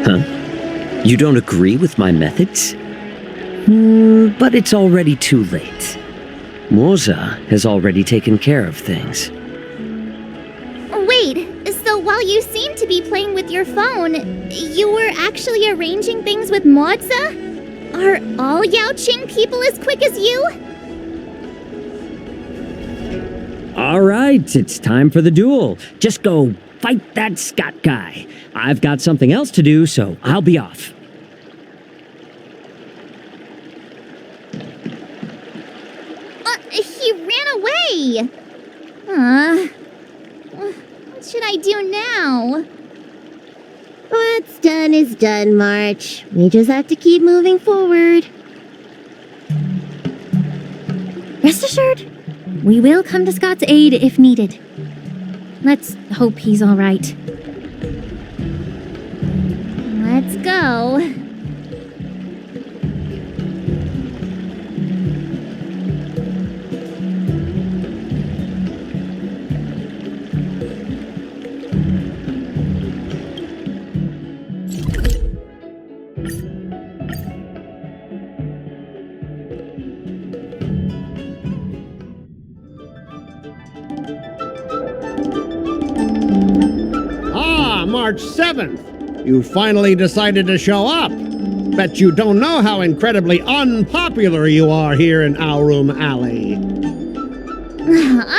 Huh? You don't agree with my methods? But it's already too late. Moza has already taken care of things. Wait, so while you seem to be playing with your phone, you were actually arranging things with Moza? Are all Yaoqing people as quick as you? All right, it's time for the duel. Just go fight that Scott guy. I've got something else to do, so I'll be off. He ran away! What should I do now? What's done is done, March. We just have to keep moving forward. Rest assured, we will come to Scott's aid if needed. Let's hope he's all right. Let's go. March 7th. You finally decided to show up. Bet you don't know how incredibly unpopular you are here in Aurum Alley.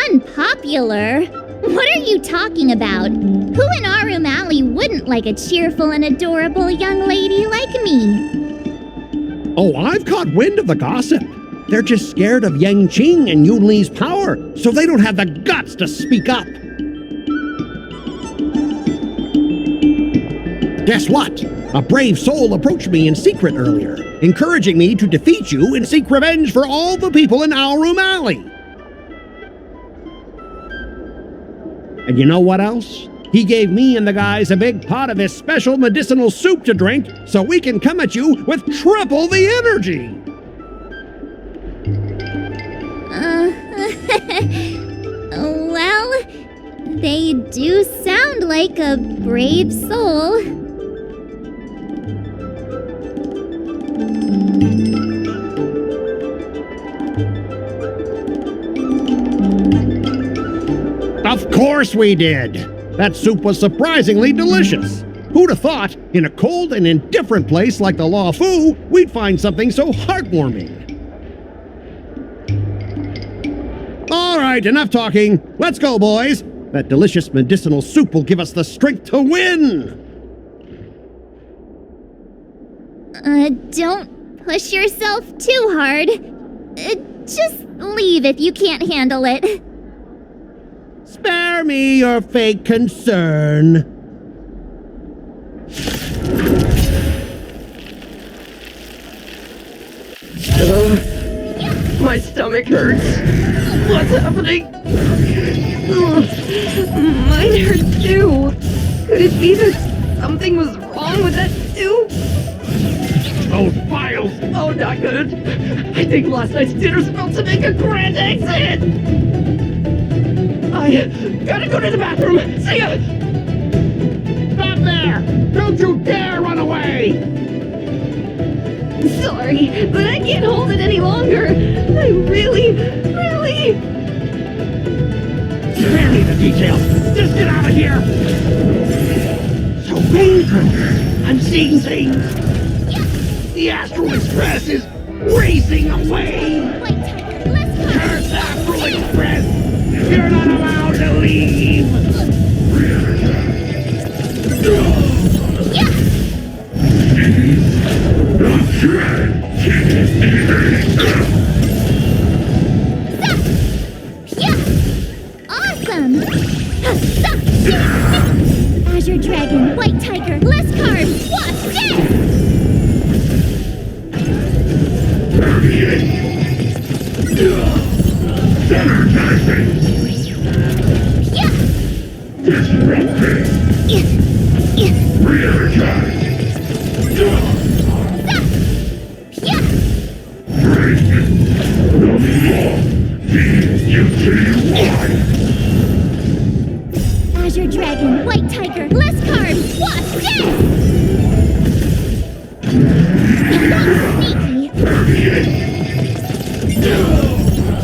Unpopular? What are you talking about? Who in Aurum Alley wouldn't like a cheerful and adorable young lady like me? Oh, I've caught wind of the gossip. They're just scared of Yangqing and Yunli's power, so they don't have the guts to speak up. Guess what? A brave soul approached me in secret earlier, encouraging me to defeat you and seek revenge for all the people in Aurum Alley. And you know what else? He gave me and the guys a big pot of his special medicinal soup to drink so we can come at you with triple the energy. Well, they do sound like a brave soul. Of course we did! That soup was surprisingly delicious. Who'd have thought, in a cold and indifferent place like the Law Fu, we'd find something so heartwarming? All right, enough talking. Let's go, boys. That delicious medicinal soup will give us the strength to win. Don't push yourself too hard. Just leave if you can't handle it. Spare me your fake concern. My stomach hurts. What's happening? Mine hurts too. Could it be that something was wrong with that soup? Those files! Oh, not good. I think last night's dinner's about to make a grand exit. I gotta go to the bathroom. See ya! Stop there! Don't you dare run away! Sorry, but I can't hold it any longer. I really... Spare me the details! Just get out of here! So painful! I'm seeing things! The Astral Express is racing away! Curse Astral Express! You're not allowed to leave! Awesome! Azure Dragon, White Tiger, less cards, watch death! Azure Dragon, Dragon, White Tiger, less carbs, watch this! Sneaky.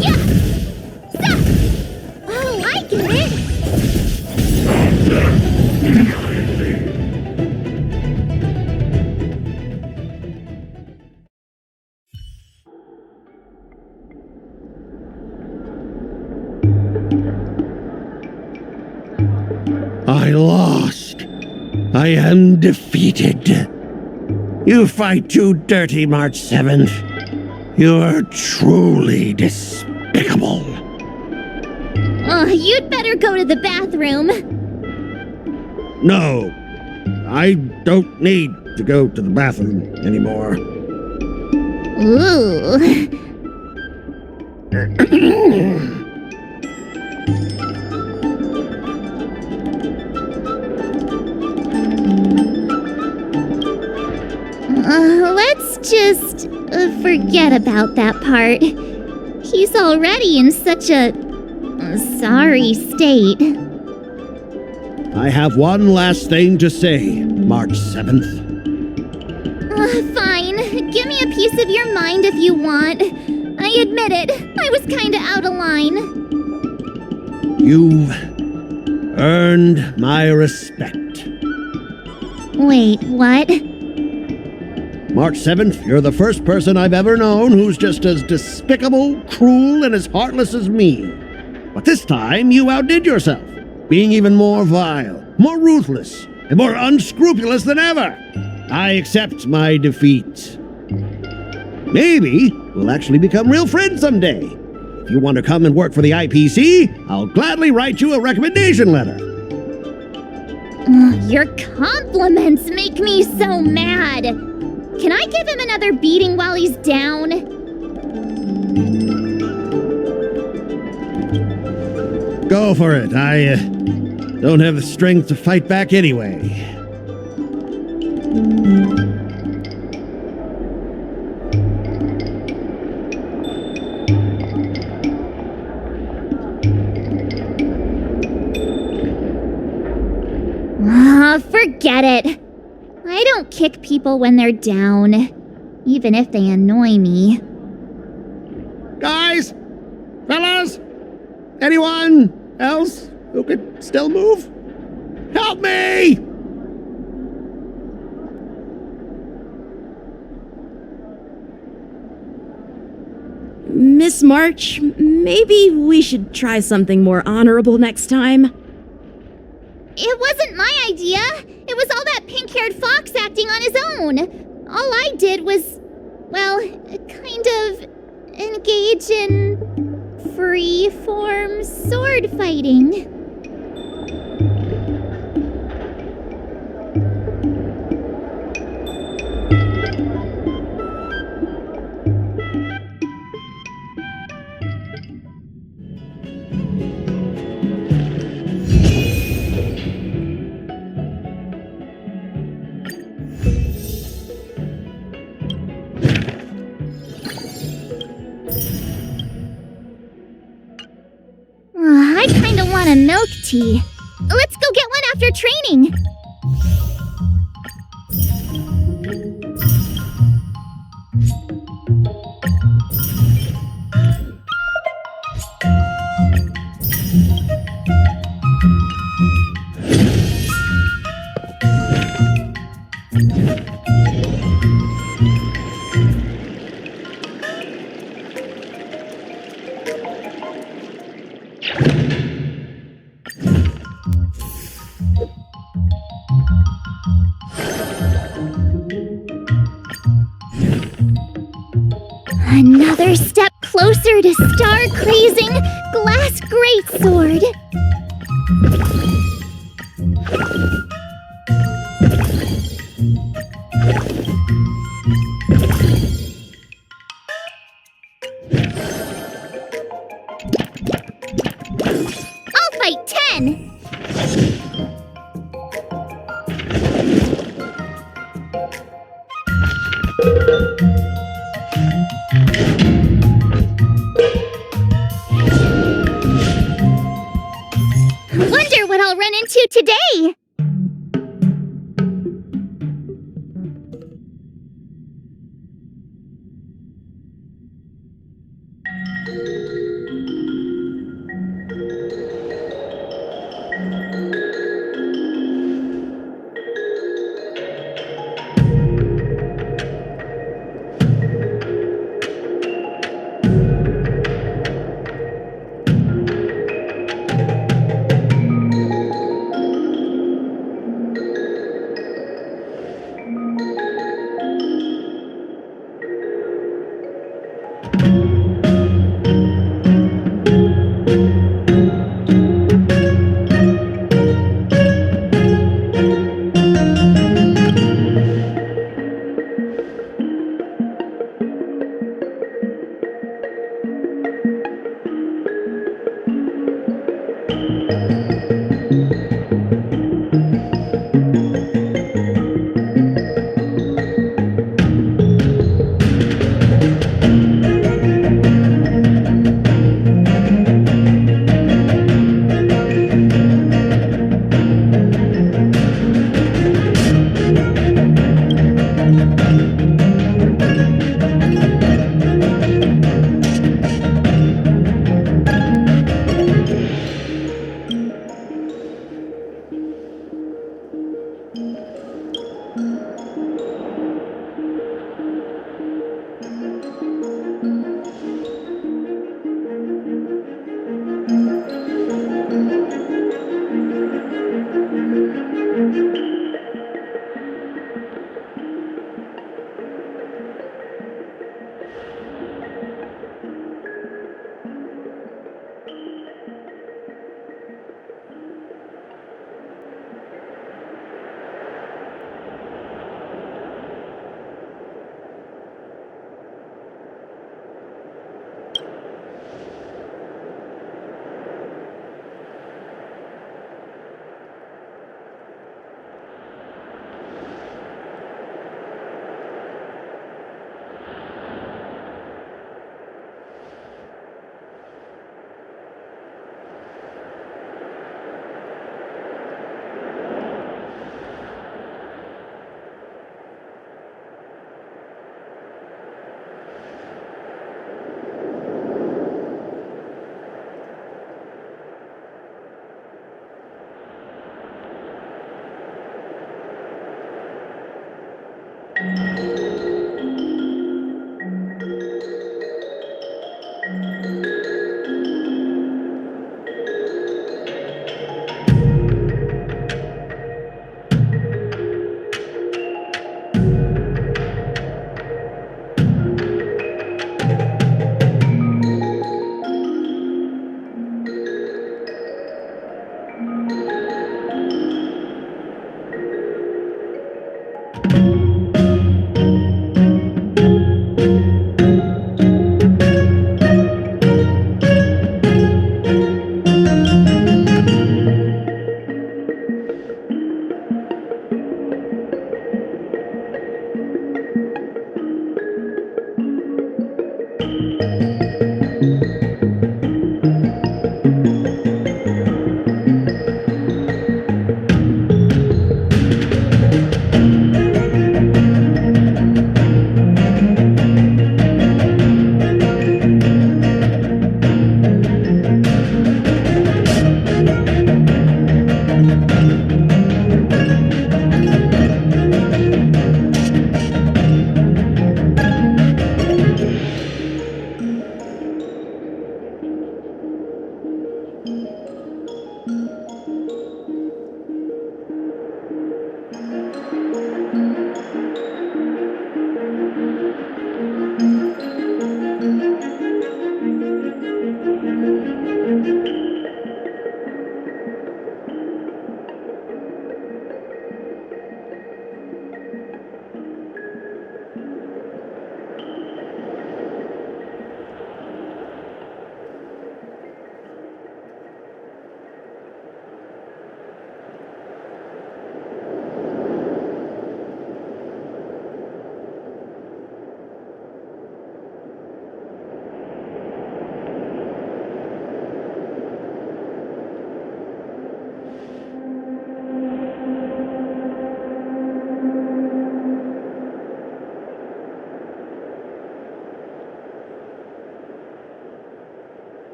Yeah! Stop! Oh, I get it! I lost. I am defeated. You fight too dirty, March 7th. You're truly despicable. Oh, you'd better go to the bathroom. No, I don't need to go to the bathroom anymore. Ooh. Let's just forget about that part. He's already in such a sorry state. I have one last thing to say, March 7th. Fine. Give me a piece of your mind if you want. I admit it. I was kinda out of line. You've earned my respect. Wait, what? March 7th, you're the first person I've ever known who's just as despicable, cruel, and as heartless as me. But this time, you outdid yourself, being even more vile, more ruthless, and more unscrupulous than ever. I accept my defeat. Maybe we'll actually become real friends someday. If you want to come and work for the IPC, I'll gladly write you a recommendation letter. Your compliments make me so mad. Can I give him another beating while he's down? Go for it. I don't have the strength to fight back anyway. Forget it. I don't kick people when they're down, even if they annoy me. Guys! Fellas! Anyone else who could still move? Help me! Miss March, maybe we should try something more honorable next time. It wasn't my idea. It was all that pink-haired fox acting on his own. All I did was, well, kind of engage in free-form sword fighting. I kinda want a milk tea. Let's go get one after training. Another step closer to star-crazing glass greatsword. I'll fight 10! the day!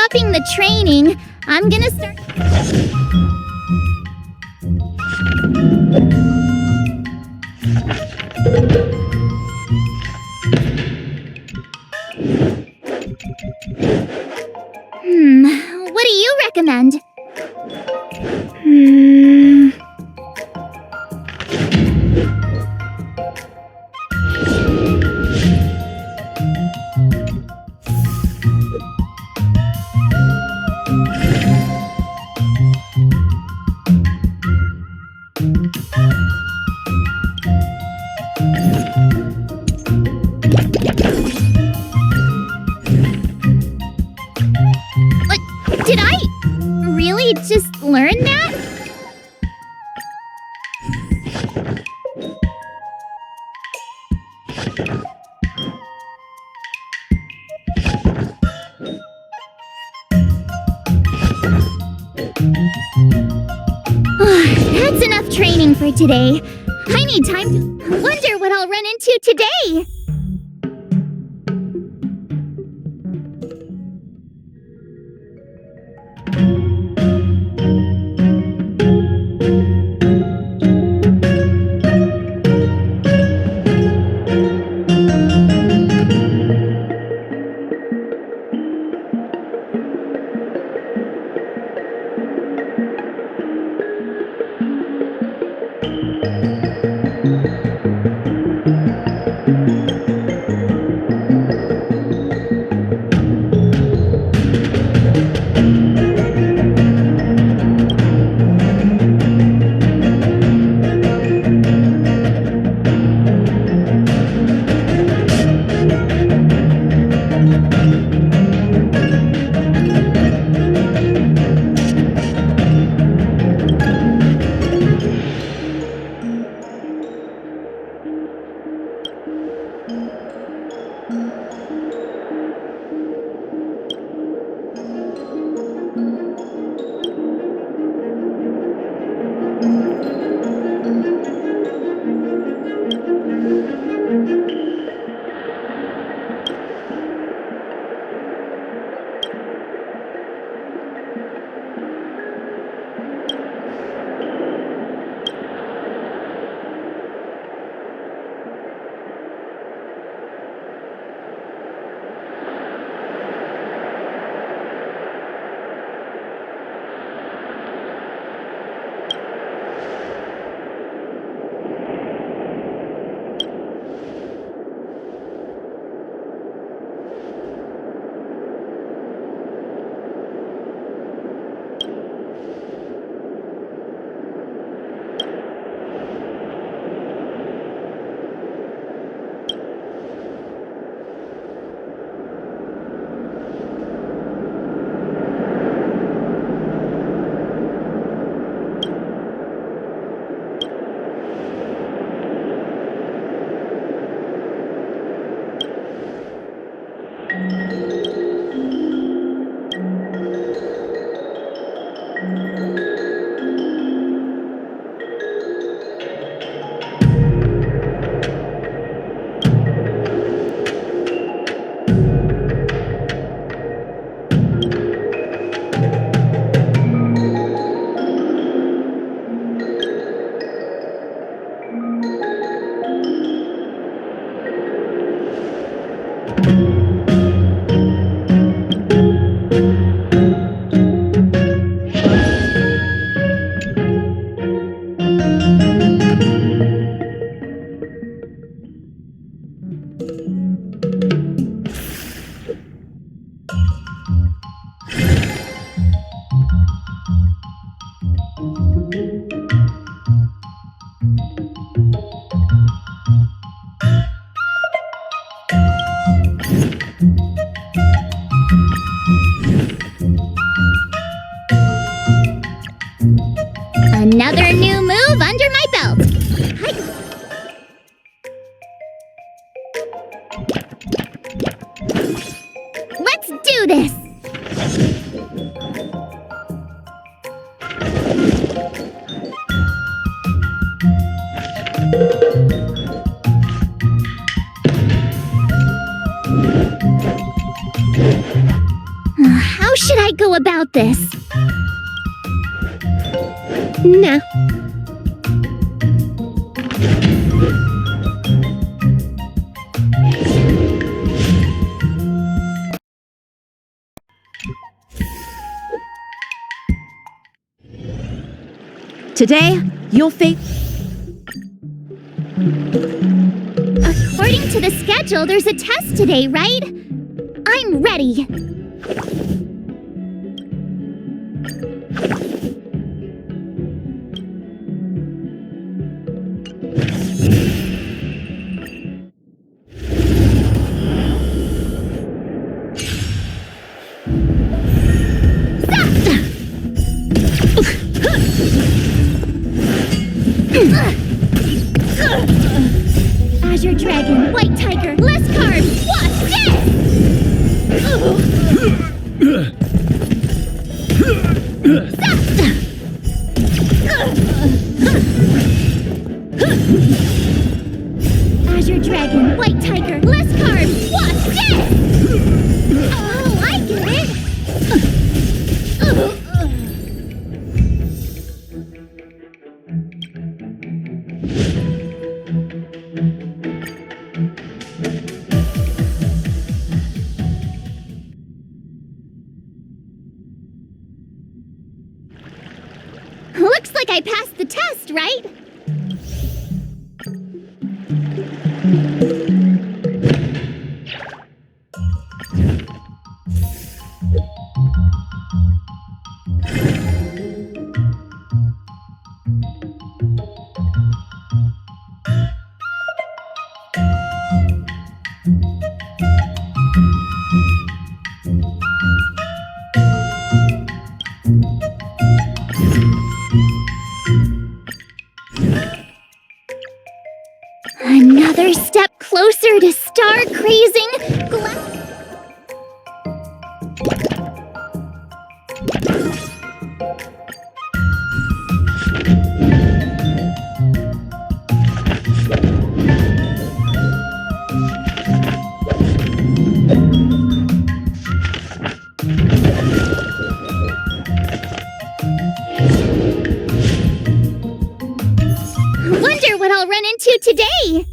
stopping the training. I'm gonna start. What do you recommend? Did I really just learn that? That's enough training for today. I need time to wonder what I'll run into today. Another new move under my belt. Hi. Let's do this. How should should I go about this? Nah. Today, you'll face. According to the schedule, there's a test today, right? I'm ready. Azure Dragon, White Tiger, less carbs, watch this! Azure Dragon, White Tiger, less carbs, watch this! Oh, I get it! Looks like I passed the test, right? Another step closer to star-crazing Wonder what I'll run into today!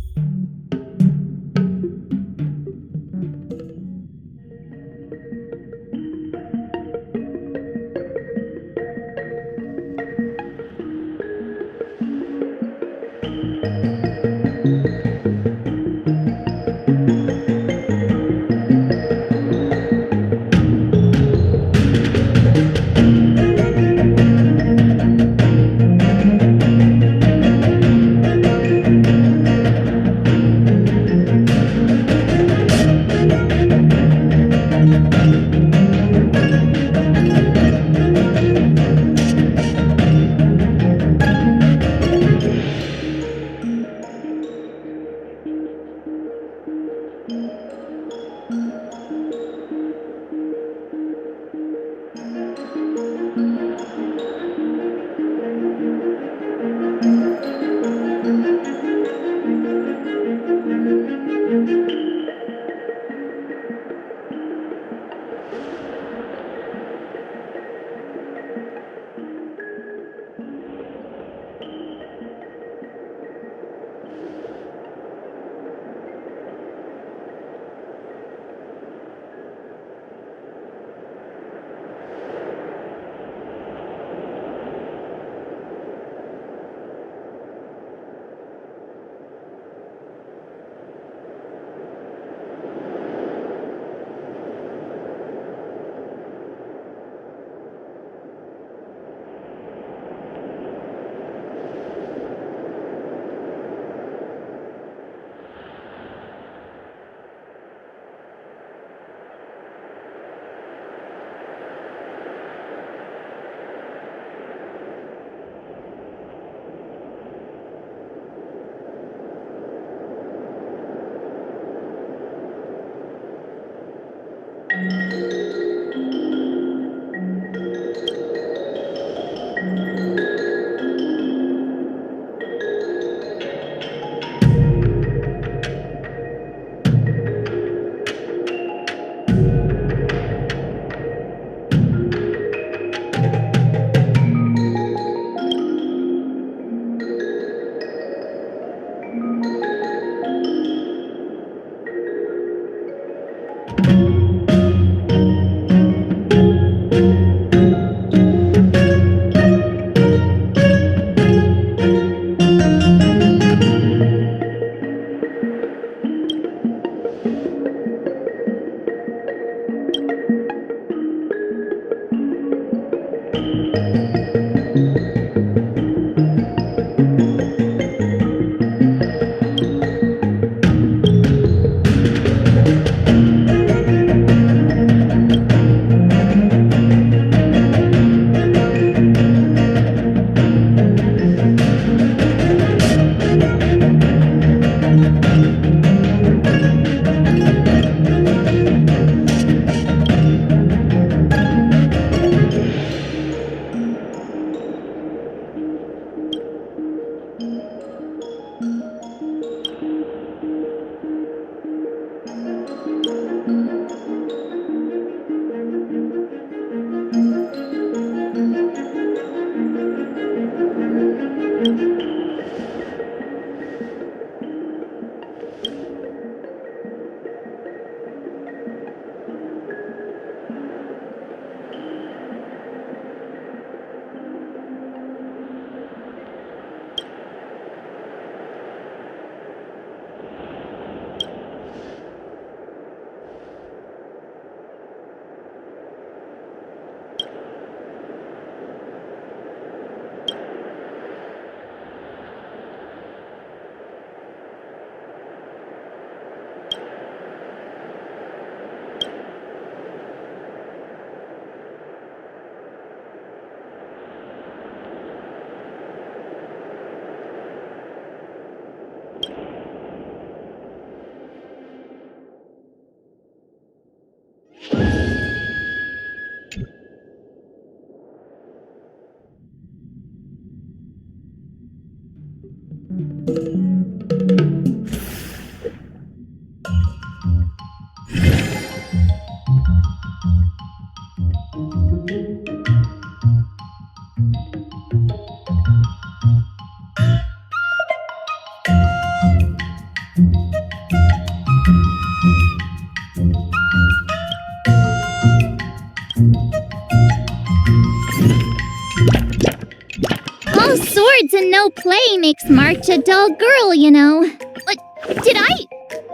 words and no play makes March a dull girl, you know. But did I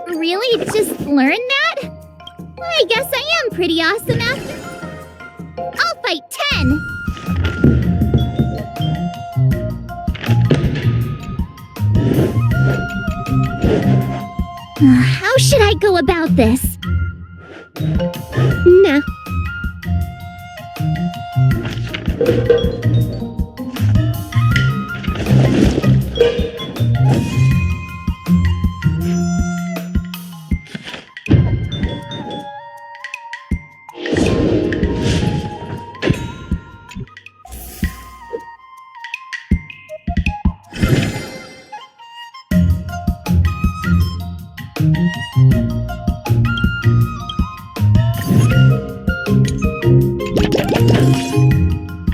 really just learn that? I guess I am pretty awesome after. I'll fight 10. How should I go about this? Nah.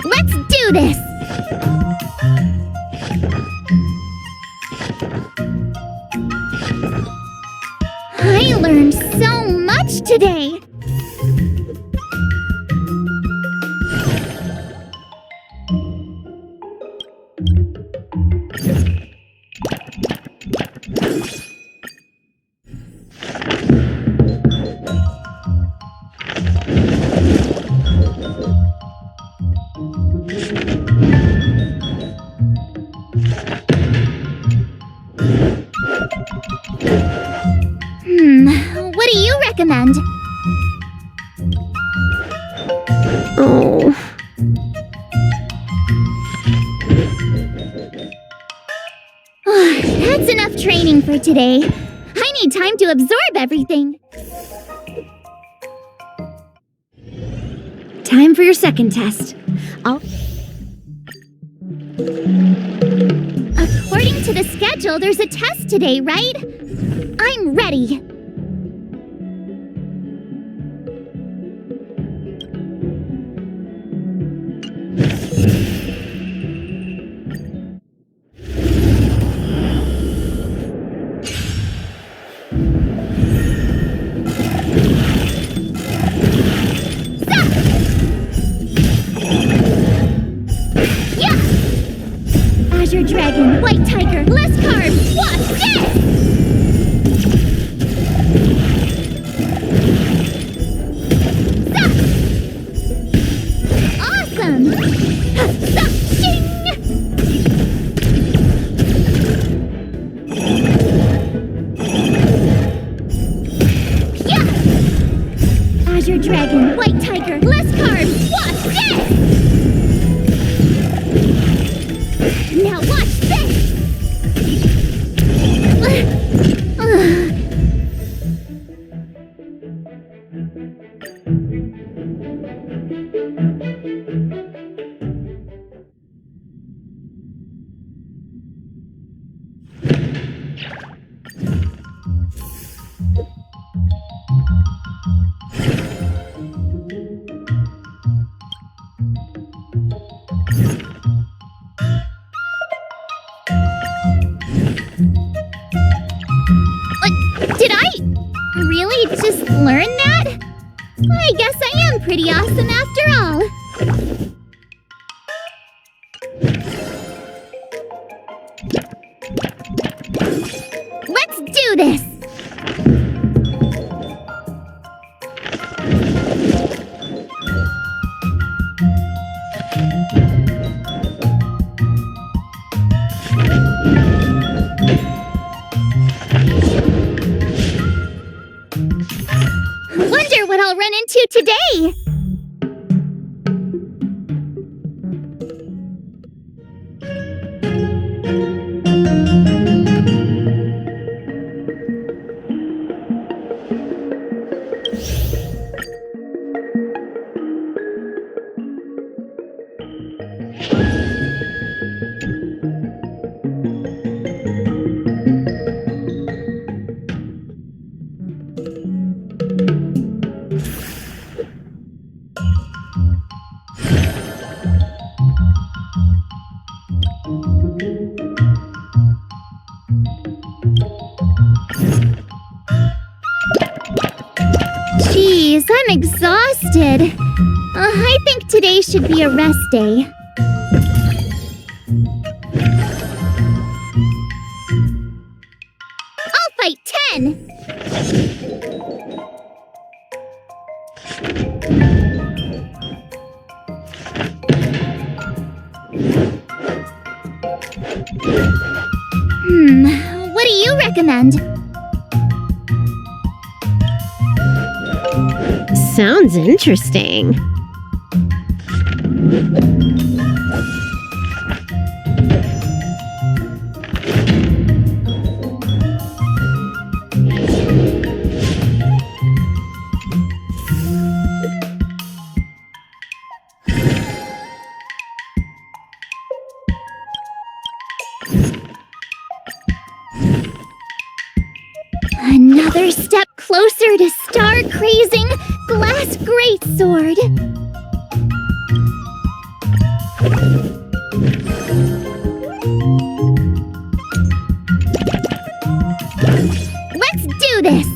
Let's do this! I learned so much today! What do you recommend? Oh. That's enough training for today. I need time to absorb everything. Time for your second test. According to the schedule, there's a test today, right? I'm ready. Azure Dragon, White Tiger, less carbs, watch this! Stop! Awesome! Stop! Ding! Yeah! Azure Dragon, White Tiger, less carbs, watch this! Now watch this! Did I really just learn that? I guess I am pretty awesome after all. Let's do this! Wonder what I'll run into today! Jeez, I'm exhausted. I think today should be a rest day. recommend. Sounds interesting. Another step closer to star-crazing glass greatsword. Let's do this!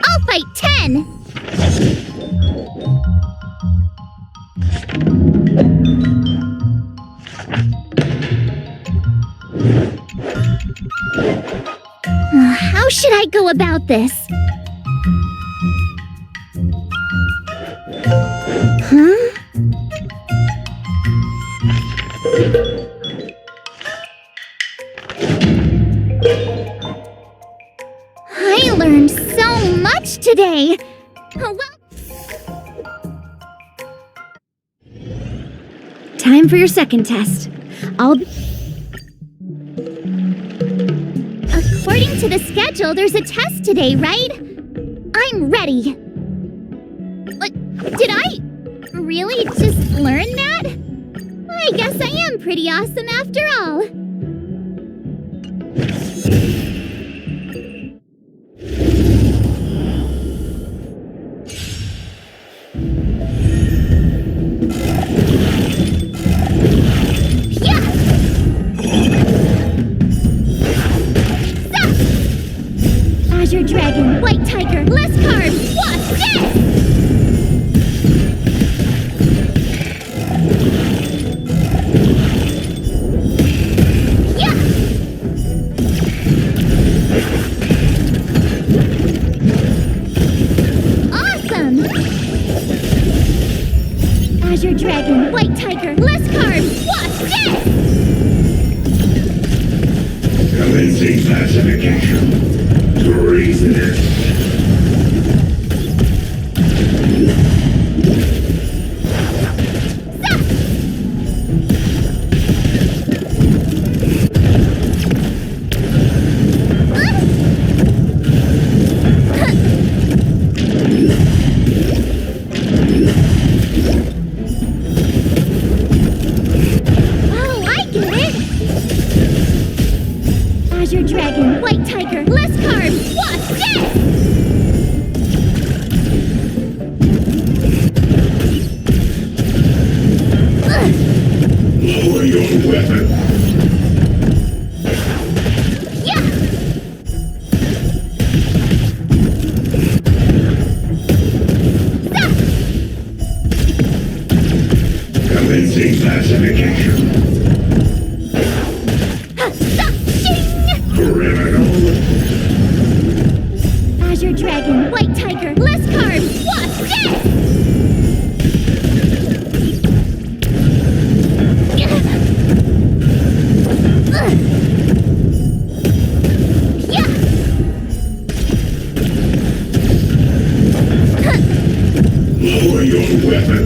I'll fight 10! How should I go about this? Huh? I learned so much today! Well, Time for your second test. according to the schedule, there's a test today, right? I'm ready. Did I really just learn that? I guess I am pretty awesome after all. Azure Dragon, White Tiger, less carbs, watch this! Yeah! Awesome! Azure Dragon, White Tiger, less carbs, watch this! Commencing classification. Treasonous. Oh, I get it! Azure Dragon, White Tiger, less carbs, watch this! Lower your weapon. Yeah! Commencing classification. Shing! Criminal. Azure Dragon, White Tiger, less carbs, watch this! Yeah! Lower your weapon.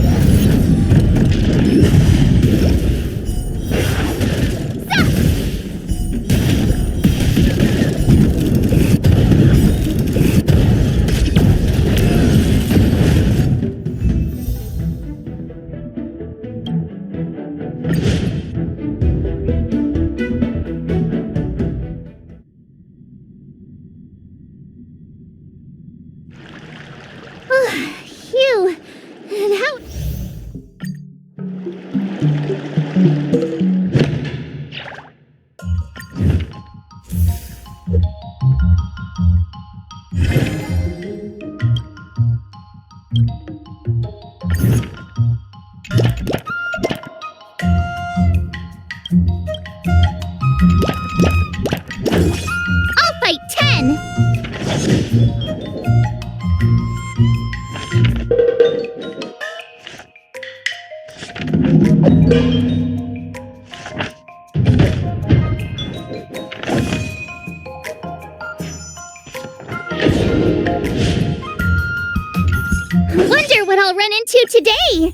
Phew! That... Wonder what I'll run into today.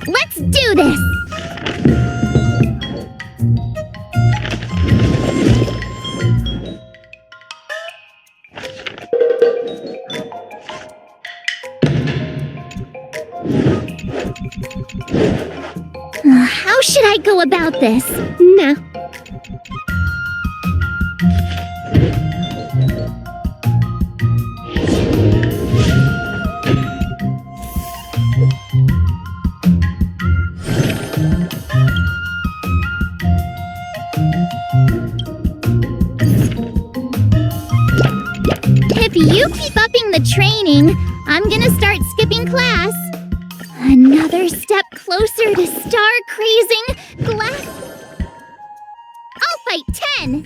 Let's do this! How should I go about this? No. you keep upping the training, I'm gonna start skipping class. Another step closer to star-crazing glass. I'll fight 10!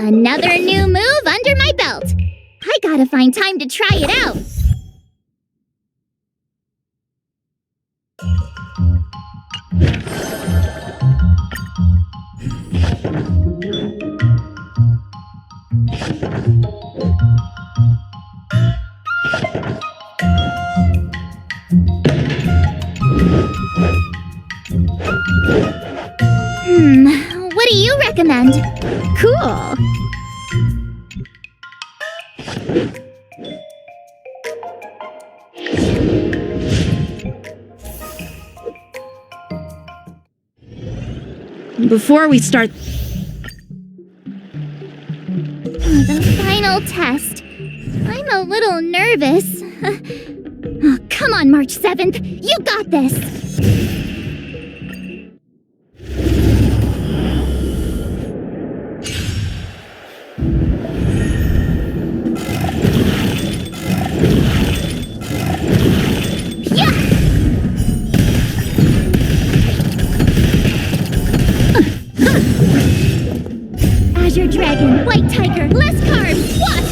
Another new move under my belt. I gotta find time to try it out. What do you recommend? Cool. Before we start... The final test. I'm a little nervous. Oh, come on, March 7th. You got this. Azure Dragon, White Tiger, less carbs, watch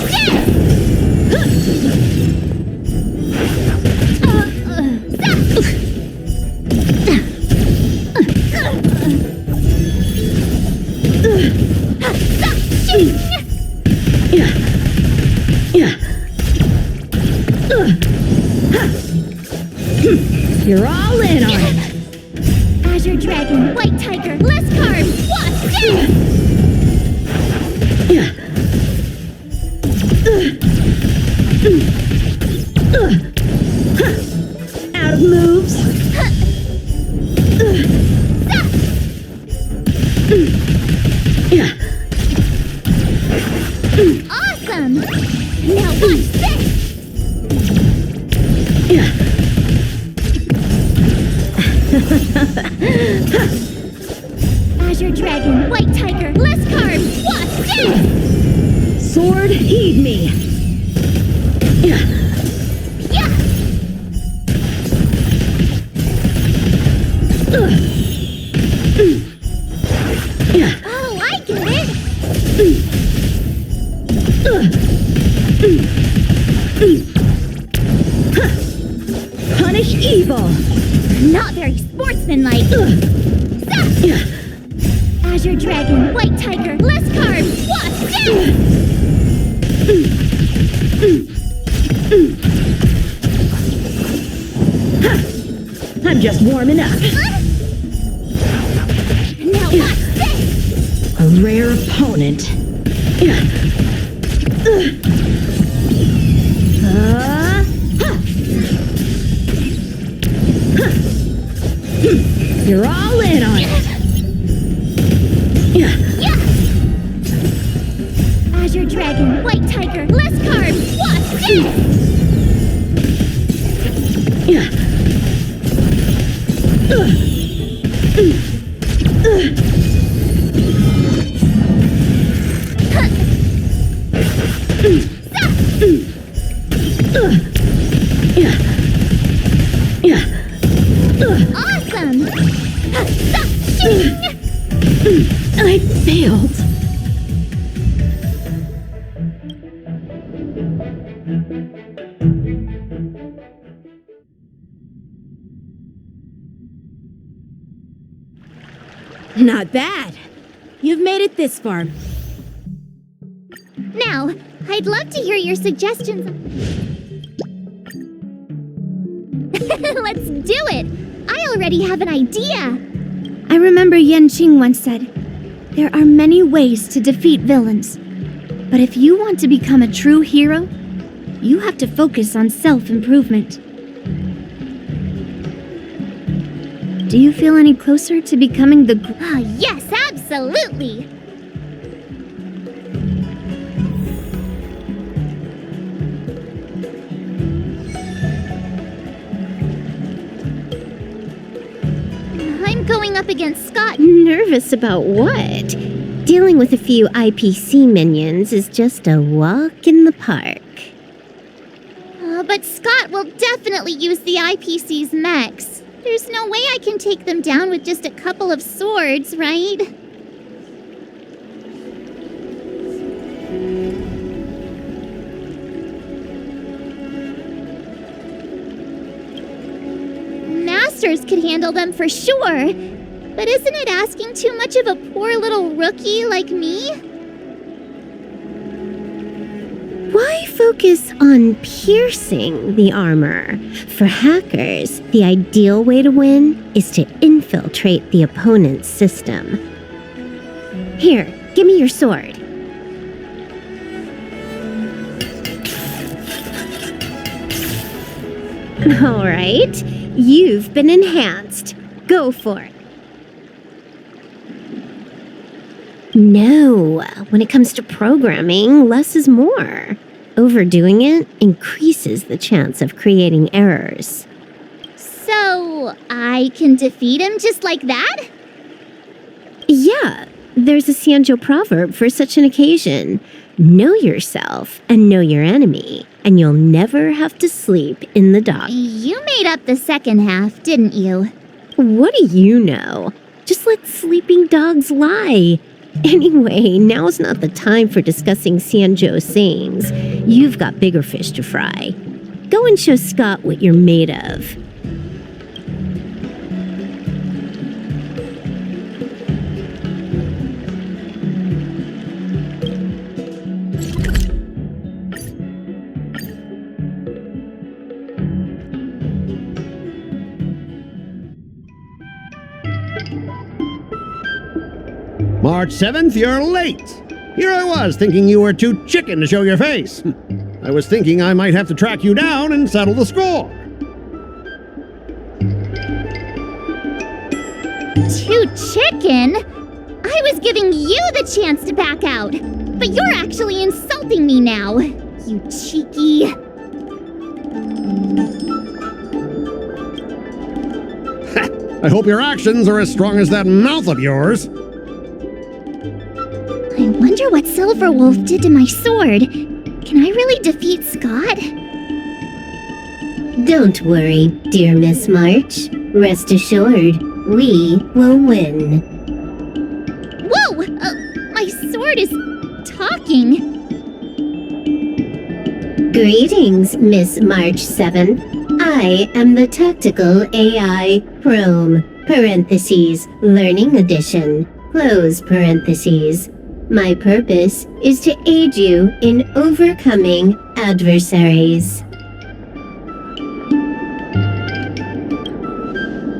You're all in on it. Azure Dragon, White Tiger, less carbs, watch Out of moves. Awesome! Now watch this! Azure Dragon, White Tiger, less carbs, watch this! Sword, heed me. Oh, I get it! Punish evil. Not very sportsmanlike. Azure Dragon, White Tiger, less carbs, watch this! I'm just warming up. Now watch this! A rare opponent. You're all in on it. Azure Dragon, White Tiger, less carbs, watch this! Awesome! I failed. Not bad. You've made it this far. Now, I'd love to hear your suggestions. Let's do it! I already have an idea! I remember Yan Qing once said, "There are many ways to defeat villains. But if you want to become a true hero, you have to focus on self-improvement. Do you feel any closer to becoming the Ah, yes, absolutely! I'm going up against Scott. Nervous about what? Dealing with a few IPC minions is just a walk in the park. But Scott will definitely use the IPC's mechs. There's no way I can take them down with just a couple of swords, right? Masters could handle them for sure. But isn't it asking too much of a poor little rookie like me? Why focus on piercing the armor? For hackers, the ideal way to win is to infiltrate the opponent's system. Here, give me your sword. All right, you've been enhanced. Go for it. No, when it comes to programming, less is more. Overdoing it increases the chance of creating errors. So, I can defeat him just like that? Yeah, there's a Sanjo proverb for such an occasion. Know yourself and know your enemy, and you'll never have to sleep in the dock. You made up the second half, didn't you? What do you know? Just let sleeping dogs lie. Anyway, now's not the time for discussing Sanjo's sayings. You've got bigger fish to fry. Go and show Scott what you're made of. March 7th, you're late. Here I was, thinking you were too chicken to show your face. I was thinking I might have to track you down and settle the score. Too chicken? I was giving you the chance to back out, but you're actually insulting me now. You cheeky. I hope your actions are as strong as that mouth of yours. I wonder what Silver Wolf did to my sword. Can I really defeat Scott? Don't worry, dear Miss March. Rest assured, we will win. Whoa! My sword is talking. Greetings, Miss March 7. I am the Tactical AI Chrome, parentheses, Learning Edition, close parentheses. My purpose is to aid you in overcoming adversaries.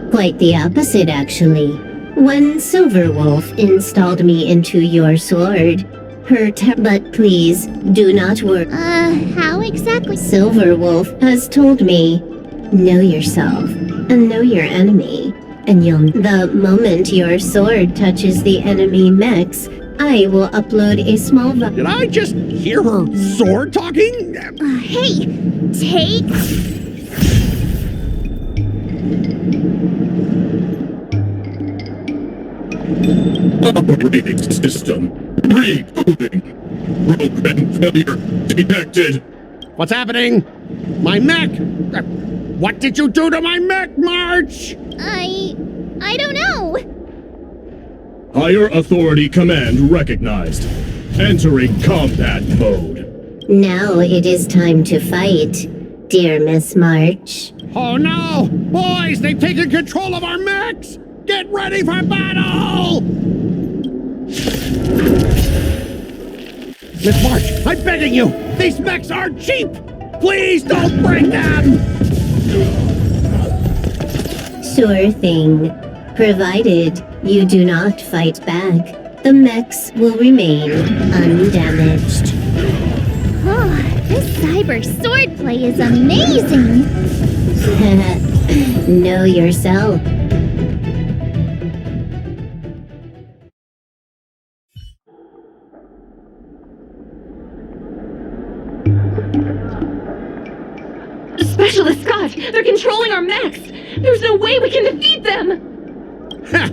Quite the opposite, actually. When Silver Wolf installed me into your sword, but please, do not worry. How exactly? Silver Wolf has told me, know yourself and know your enemy, and the moment your sword touches the enemy mechs, I will upload a small Did I just hear her sword talking? Hey, take... Operating system rebooting. Program failure detected. What's happening? My mech! What did you do to my mech, March? I don't know. Higher authority command recognized. Entering combat mode. Now it is time to fight, dear Miss March. Oh no! Boys, they've taken control of our mechs! Get ready for battle! Miss March, I'm begging you! These mechs are cheap! Please don't break them! Sure thing, provided you do not fight back. The mechs will remain undamaged. Oh, this cyber swordplay is amazing! Know yourself. Specialist Scott! They're controlling our mechs! There's no way we can defeat them! Ha!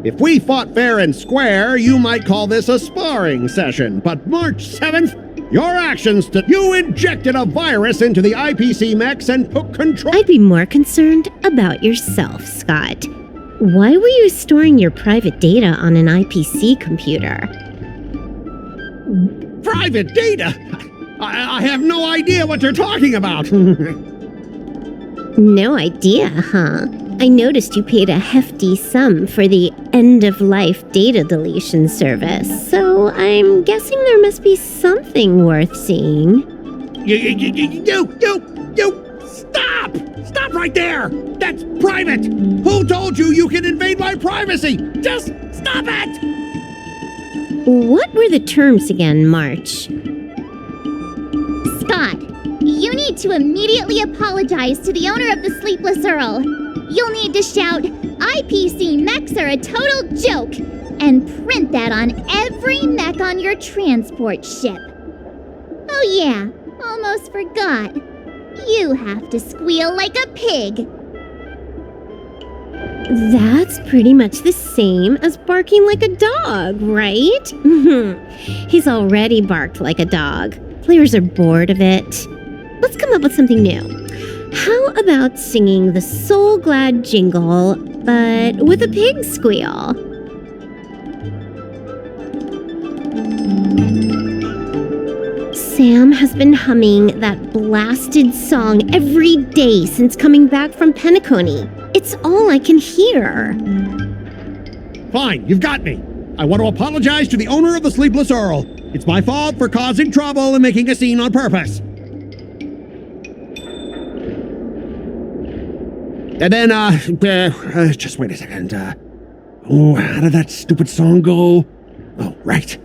If we fought fair and square, you might call this a sparring session. But March 7th, your actions you injected a virus into the IPC mechs and took control. I'd be more concerned about yourself, Scott. Why were you storing your private data on an IPC computer? Private data? I have no idea what you're talking about. No idea, huh? I noticed you paid a hefty sum for the end-of-life data deletion service, so I'm guessing there must be something worth seeing. You, stop! Stop right there! That's private! Who told you you can invade my privacy? Just stop it! What were the terms again, March? Scott, you need to immediately apologize to the owner of the Sleepless Earl. You'll need to shout, IPC mechs are a total joke, and print that on every mech on your transport ship. Oh yeah, almost forgot. You have to squeal like a pig. That's pretty much the same as barking like a dog, right? He's already barked like a dog. Players are bored of it. Let's come up with something new. How about singing the Soul Glad jingle, but with a pig squeal? Sam has been humming that blasted song every day since coming back from Penacony. It's all I can hear. Fine, you've got me. I want to apologize to the owner of the Sleepless Earl. It's my fault for causing trouble and making a scene on purpose. And then, just wait a second. How did that stupid song go? Oh, right.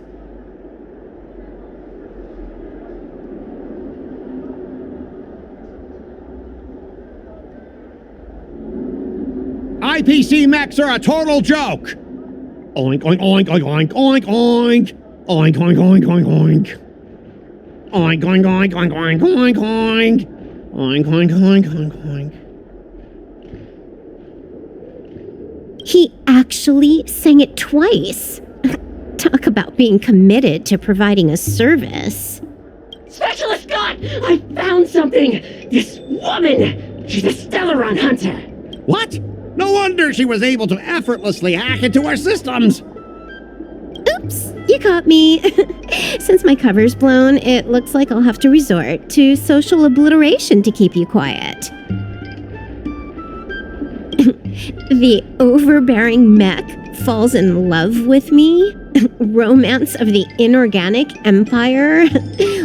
IPC mechs are a total joke! Oink, oink, oink, oink, oink, oink, oink. Oink, oink, oink, oink, oink. Oink, oink, oink, oink, oink, oink, oink. Oink, oink, oink, oink, oink. He actually sang it twice. Talk about being committed to providing a service. Specialist Scott! I found something! This woman! She's a Stellaron hunter! What? No wonder she was able to effortlessly hack into our systems! Oops, you caught me. Since my cover's blown, it looks like I'll have to resort to social obliteration to keep you quiet. The overbearing mech falls in love with me? Romance of the inorganic empire?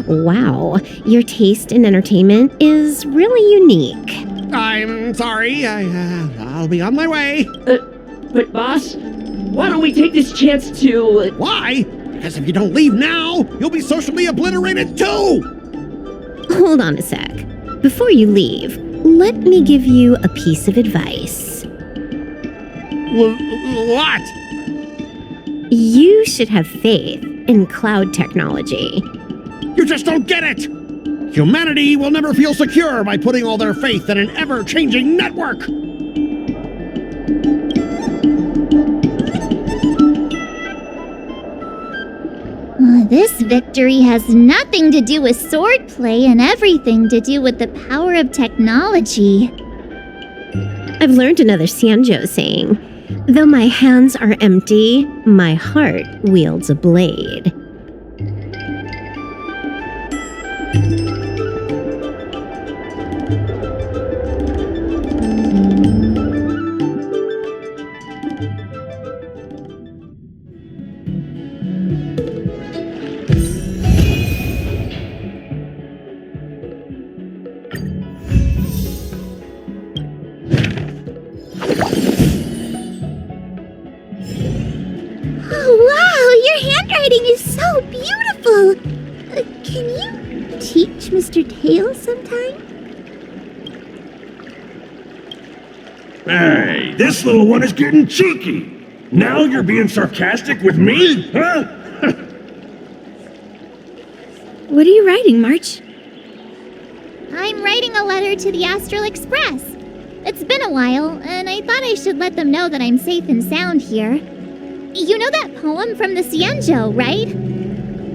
Wow, your taste in entertainment is really unique. I'm sorry, I'll be on my way. But boss, why don't we take this chance to... Why? Because if you don't leave now, you'll be socially obliterated too! Hold on a sec. Before you leave, let me give you a piece of advice. What? You should have faith in cloud technology. You just don't get it! Humanity will never feel secure by putting all their faith in an ever-changing network! This victory has nothing to do with swordplay and everything to do with the power of technology. I've learned another Sanjo saying, though my hands are empty, my heart wields a blade. Well, can you teach Mr. Tails sometime? Hey, this little one is getting cheeky. Now you're being sarcastic with me, huh? What are you writing, March? I'm writing a letter to the Astral Express. It's been a while, and I thought I should let them know that I'm safe and sound here. You know that poem from the Cienjo, right?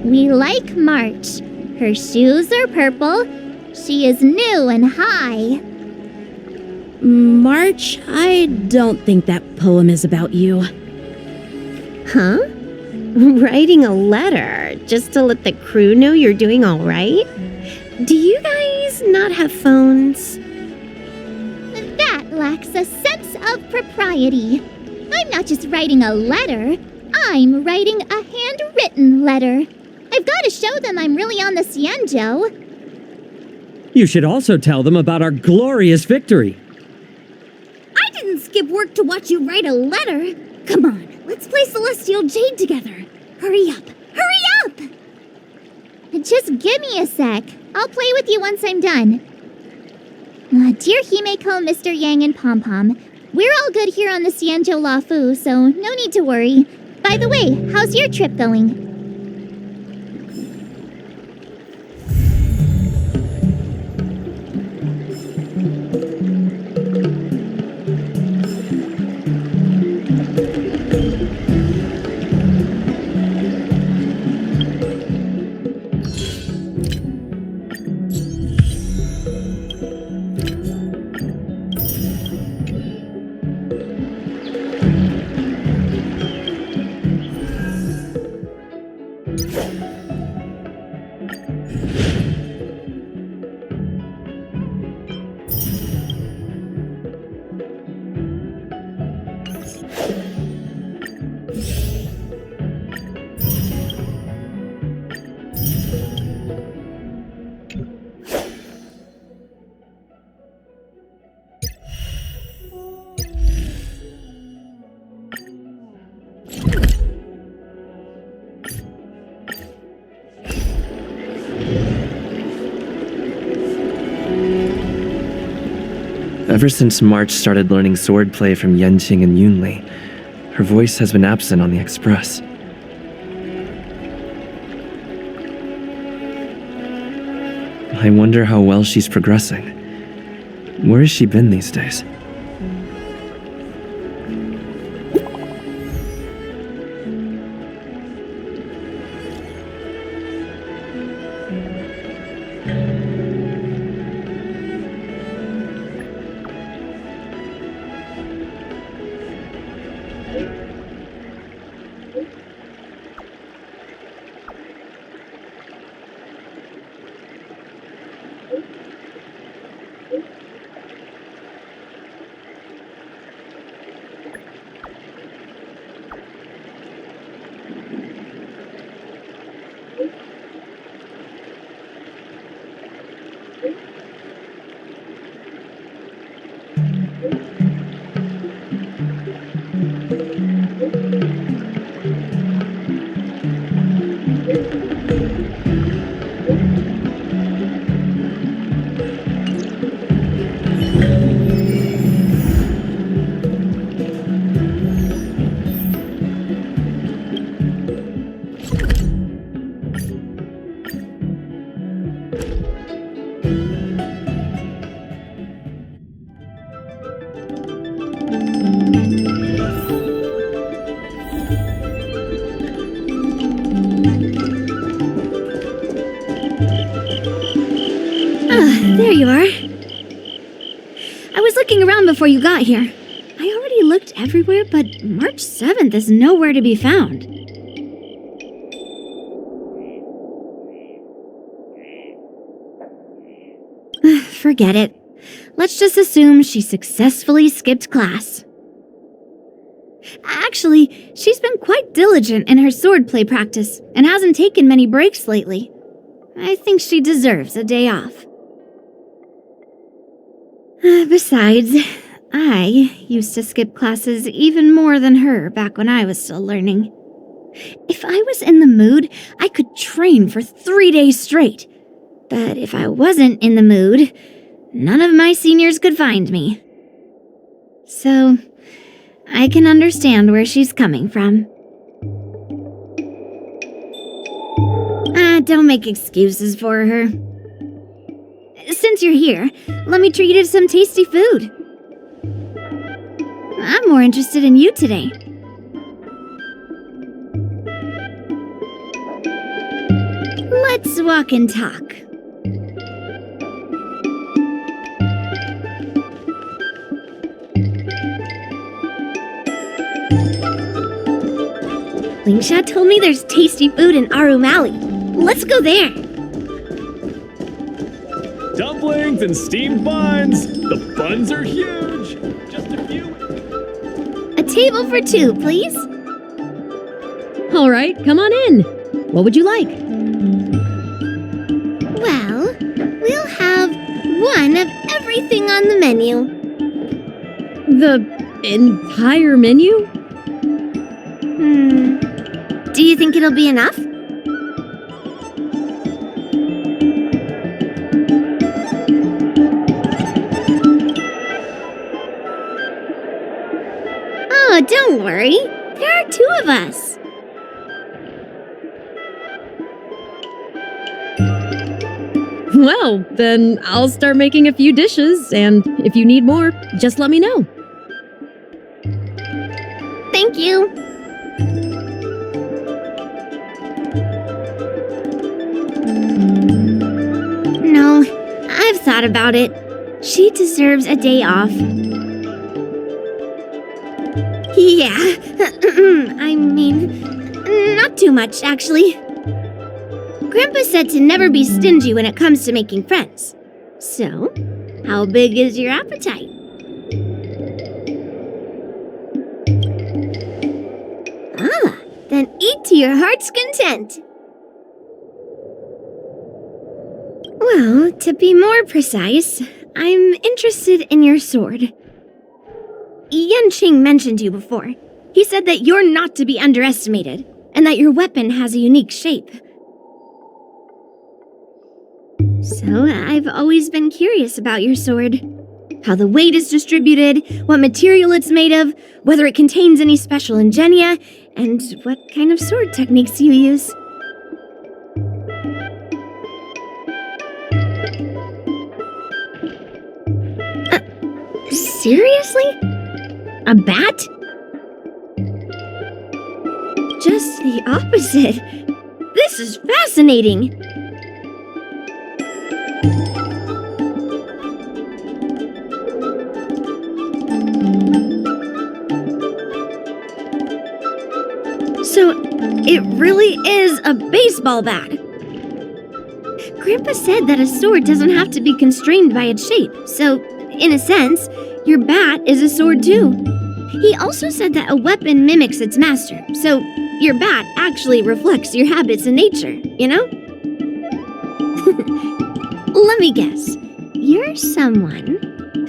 We like March. Her shoes are purple. She is new and high. March, I don't think that poem is about you. Huh? Writing a letter just to let the crew know you're doing all right? Do you guys not have phones? That lacks a sense of propriety. I'm not just writing a letter. I'm writing a handwritten letter. I've got to show them I'm really on the Cienjo. You should also tell them about our glorious victory. I didn't skip work to watch you write a letter. Come on, let's play Celestial Jade together. Hurry up! Hurry up! Just give me a sec. I'll play with you once I'm done. Dear Himeko, Mr. Yang, and Pom Pom, we're all good here on the Cienjo Lafu, so no need to worry. By the way, how's your trip going? Ever since March started learning swordplay from Yenqing and Yunli, her voice has been absent on the Express. I wonder how well she's progressing. Where has she been these days? There you are. I was looking around before you got here. I already looked everywhere, but March 7th is nowhere to be found. Forget it. Let's just assume she successfully skipped class. Actually, she's been quite diligent in her swordplay practice and hasn't taken many breaks lately. I think she deserves a day off. Besides, I used to skip classes even more than her back when I was still learning. If I was in the mood, I could train for 3 days straight. But if I wasn't in the mood, none of my seniors could find me. So, I can understand where she's coming from. Don't make excuses for her. Since you're here, let me treat you to some tasty food. I'm more interested in you today. Let's walk and talk. Lingsha told me there's tasty food in Arum Alley. Let's go there. Dumplings and steamed buns. The buns are huge. Just a few. A table for two, please. All right, come on in. What would you like? Well, we'll have one of everything on the menu. The entire menu? Do you think it'll be enough? Oh, don't worry. There are two of us. Well, then I'll start making a few dishes, and if you need more, just let me know. Thank you. No, I've thought about it. She deserves a day off. Yeah, I mean, not too much, actually. Grandpa said to never be stingy when it comes to making friends. So, how big is your appetite? Then eat to your heart's content. Well, to be more precise, I'm interested in your sword. Yanqing mentioned you before. He said that you're not to be underestimated, and that your weapon has a unique shape. So, I've always been curious about your sword. How the weight is distributed, what material it's made of, whether it contains any special ingenia, and what kind of sword techniques you use. Seriously? A bat? Just the opposite. This is fascinating. So, it really is a baseball bat. Grandpa said that a sword doesn't have to be constrained by its shape, so, in a sense, your bat is a sword too. He also said that a weapon mimics its master, so your bat actually reflects your habits in nature, you know? Let me guess. You're someone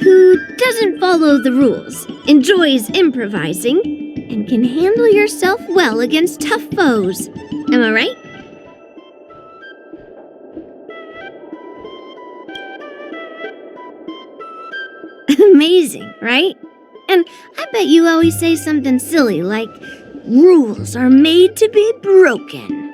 who doesn't follow the rules, enjoys improvising, and can handle yourself well against tough foes. Am I right? Amazing, right? And I bet you always say something silly like, rules are made to be broken.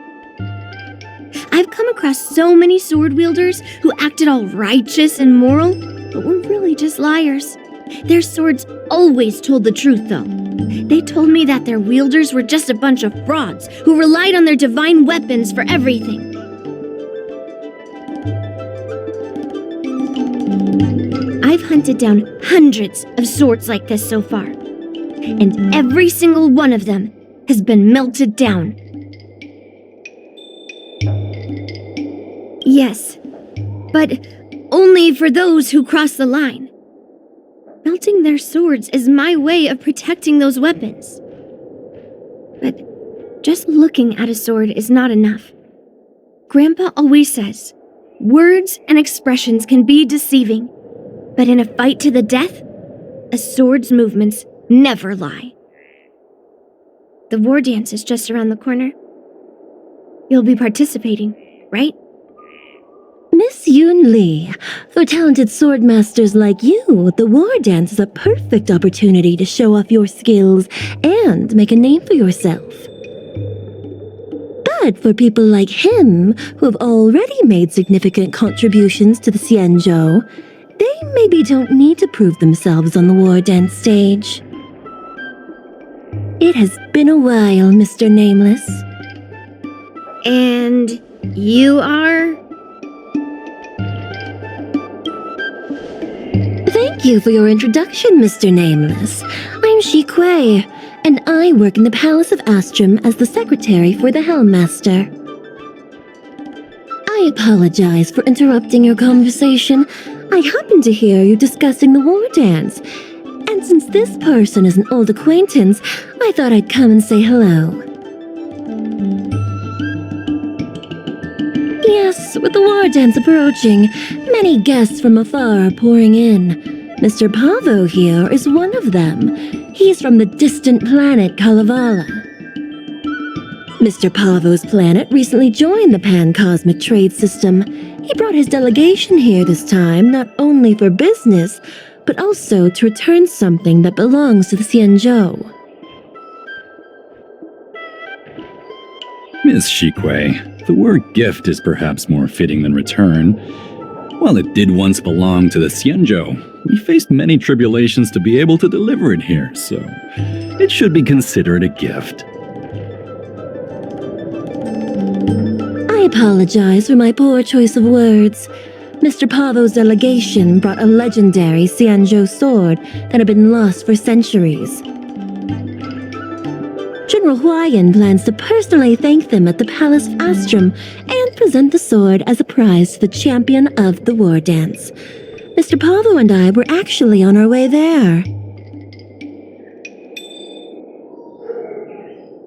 I've come across so many sword wielders who acted all righteous and moral, but were really just liars. Their swords always told the truth, though. They told me that their wielders were just a bunch of frauds who relied on their divine weapons for everything. I've hunted down hundreds of swords like this so far, and every single one of them has been melted down. Yes, but only for those who cross the line. Melting their swords is my way of protecting those weapons. But just looking at a sword is not enough. Grandpa always says, words and expressions can be deceiving, but in a fight to the death, a sword's movements never lie. The war dance is just around the corner. You'll be participating, right? Miss Yoon Lee, for talented swordmasters like you, the war dance is a perfect opportunity to show off your skills and make a name for yourself. But for people like him, who have already made significant contributions to the Xianzhou, they maybe don't need to prove themselves on the war dance stage. It has been a while, Mr. Nameless. And you are? Thank you for your introduction, Mr. Nameless. I'm Shi Kuei, and I work in the Palace of Astrum as the secretary for the Hellmaster. I apologize for interrupting your conversation. I happened to hear you discussing the war dance, and since this person is an old acquaintance, I thought I'd come and say hello. Yes, with the war dance approaching, many guests from afar are pouring in. Mr. Pavo here is one of them. He's from the distant planet Kalevala. Mr. Pavo's planet recently joined the Pan-Cosmic Trade System. He brought his delegation here this time not only for business, but also to return something that belongs to the Xianzhou. Miss Shikue, the word gift is perhaps more fitting than return. While it did once belong to the Xianzhou, we faced many tribulations to be able to deliver it here, so it should be considered a gift. I apologize for my poor choice of words. Mr. Pavo's delegation brought a legendary Xianzhou sword that had been lost for centuries. General Huayan plans to personally thank them at the Palace of Astrum and present the sword as a prize to the champion of the war dance. Mr. Pavo and I were actually on our way there.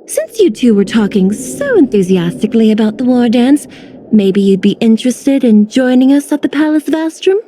Since you two were talking so enthusiastically about the war dance, maybe you'd be interested in joining us at the Palace of Astrum?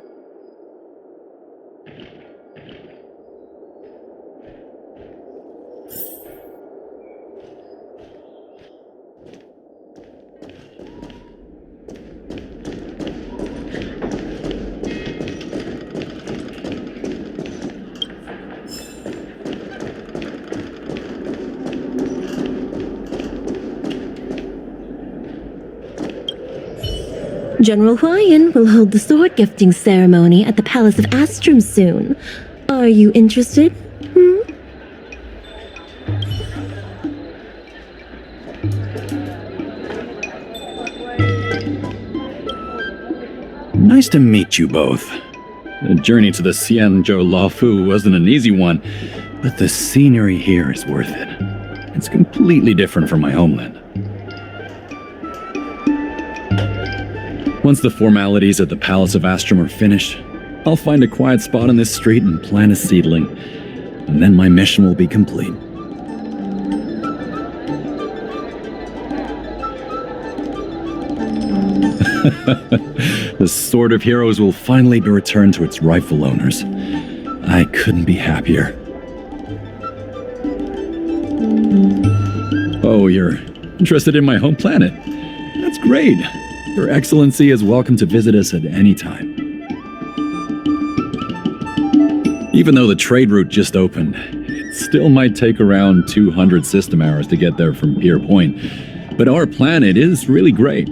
General Huayan will hold the sword gifting ceremony at the Palace of Astrum soon. Are you interested? Nice to meet you both. The journey to the Xianzhou Laofu wasn't an easy one, but the scenery here is worth it. It's completely different from my homeland. Once the formalities at the Palace of Astrum are finished, I'll find a quiet spot on this street and plant a seedling, and then my mission will be complete. The Sword of Heroes will finally be returned to its rightful owners. I couldn't be happier. Oh, you're interested in my home planet? That's great. Your Excellency is welcome to visit us at any time. Even though the trade route just opened, it still might take around 200 system hours to get there from Pier Point. But our planet is really great.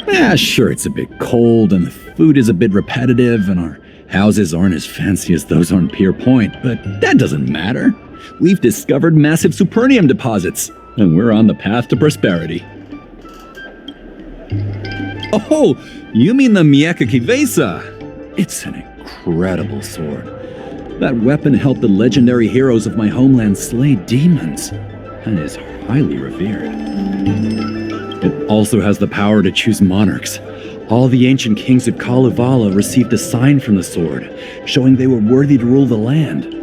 Yeah, sure, it's a bit cold and the food is a bit repetitive and our houses aren't as fancy as those on Pier Point, but that doesn't matter. We've discovered massive supernium deposits, and we're on the path to prosperity. Oh, you mean the Mieka Kivesa? It's an incredible sword. That weapon helped the legendary heroes of my homeland slay demons, and is highly revered. It also has the power to choose monarchs. All the ancient kings of Kalevala received a sign from the sword, showing they were worthy to rule the land.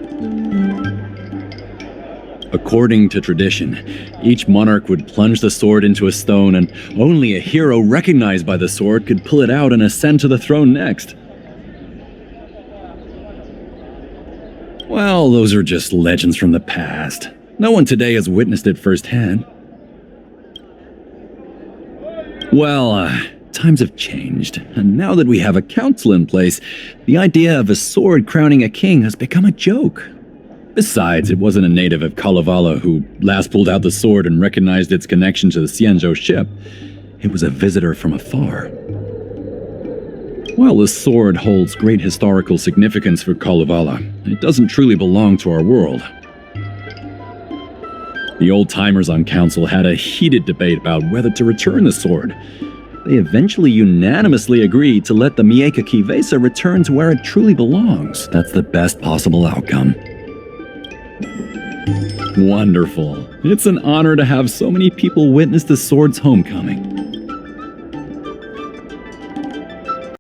According to tradition, each monarch would plunge the sword into a stone, and only a hero recognized by the sword could pull it out and ascend to the throne next. Well, those are just legends from the past. No one today has witnessed it firsthand. Well, times have changed, and now that we have a council in place, the idea of a sword crowning a king has become a joke. Besides, it wasn't a native of Kalevala who last pulled out the sword and recognized its connection to the Xianzhou ship. It was a visitor from afar. While the sword holds great historical significance for Kalevala, it doesn't truly belong to our world. The old-timers on council had a heated debate about whether to return the sword. They eventually unanimously agreed to let the Mieka Kivesa return to where it truly belongs. That's the best possible outcome. Wonderful. It's an honor to have so many people witness the sword's homecoming.